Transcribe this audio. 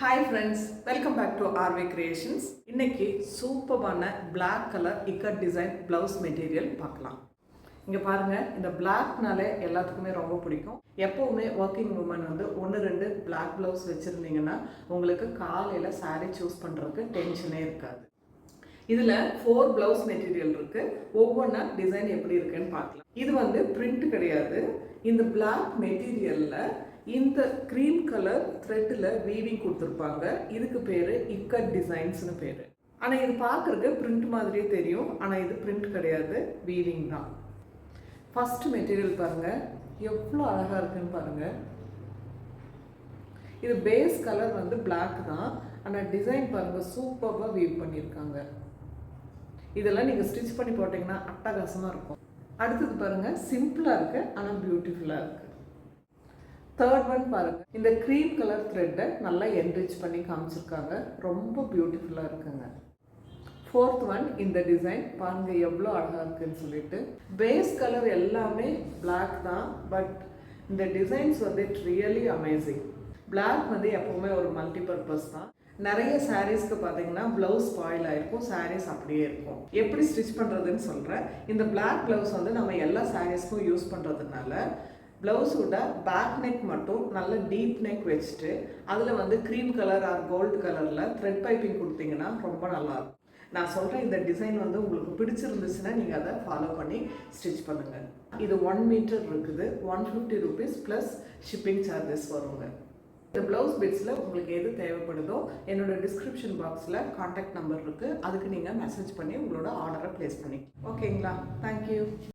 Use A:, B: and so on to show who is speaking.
A: Hi friends, welcome back to RV Creations. இன்னைக்கு சூப்பரான black color ikat design blouse material பார்க்கலாம். இங்க பாருங்க, இந்த blackனாலே எல்லாத்துக்குமே ரொம்ப பிடிக்கும். எப்பவுமே working woman வந்து 1-2 black blouse வச்சிருந்தீங்கன்னா உங்களுக்கு காலையில saree choose பண்றதுக்கு டென்ஷனே இருக்காது. இதுல 4 blouse material இருக்கு. ஒவ்வொண்ணா டிசைன் எப்படி இருக்குன்னு பார்க்கலாம். இது வந்து print கிடையாது. இந்த black materialல இந்த cream color threadல weaving கொடுத்திருப்பாங்க. இதுக்கு பேரு ikat designsனு பேரு. ஆனா இது பார்க்கிறதுக்கு print மாதிரியே தெரியும். ஆனா இது print கிடையாது, weaving தான். First material பாருங்க, எவ்வளவு அழகா இருக்குன்னு பாருங்க. இது base color வந்து black தான். ஆனா டிசைன் பாருங்க சூப்பரா weave பண்ணிருக்காங்க. இதெல்லாம் நீங்க ஸ்டிட்ச் பண்ணி போட்டீங்கன்னா அட்டகாசமா இருக்கும். அடுத்து பாருங்க, சிம்பிளா இருக்கு ஆனா பியூட்டிஃபுல்லா இருக்கு. Third one பாருங்க, இந்த cream color thread நல்லா enrich பண்ணி காமிச்சிருக்காங்க. ரொம்ப பியூட்டிஃபுல்லா இருக்குங்க. Fourth one, இந்த டிசைன் பாருங்க எவ்வளவு அழகா இருக்குன்னு சொல்லிட்டு. பேஸ் கலர் எல்லாமே black தான், பட் இந்த டிசைன்ஸ் வந்து ரியலி அமேசிங். black வந்து எப்பவுமே ஒரு மல்டி பர்பஸ் தான். நிறைய சாரீஸ்க்கு பார்த்தீங்கன்னா பிளவுஸ் ஸ்பாயில் ஆயிருக்கும், சாரீஸ் அப்படியே இருக்கும். எப்படி ஸ்டிச் பண்றதுன்னு சொல்றேன். இந்த black பிளவுஸ் வந்து நம்ம எல்லா சாரீஸ்க்கும் யூஸ் பண்றதுனால பிளவுஸோட பேக் நெக் மட்டும் நல்ல டீப் நெக் வச்சுட்டு அதில் வந்து க்ரீம் கலர் ஆர் கோல்டு கலரில் த்ரெட் பைப்பிங் கொடுத்தீங்கன்னா ரொம்ப நல்லாயிருக்கும். நான் சொல்கிறேன், இந்த டிசைன் வந்து உங்களுக்கு பிடிச்சிருந்துச்சுன்னா நீங்கள் அதை ஃபாலோ பண்ணி ஸ்டிச் பண்ணுங்கள். இது 1 மீட்டர் இருக்குது, 150 rupees ப்ளஸ் ஷிப்பிங் சார்ஜஸ் வருங்க. இந்த ப்ளவுஸ் பிட்ஸில் உங்களுக்கு எது தேவைப்படுதோ என்னோட டிஸ்கிரிப்ஷன் பாக்ஸில் கான்டாக்ட் நம்பர் இருக்குது, அதுக்கு நீங்கள் மெசேஜ் பண்ணி உங்களோட ஆர்டரை ப்ளேஸ் பண்ணி. ஓகேங்களா? தேங்க்யூ.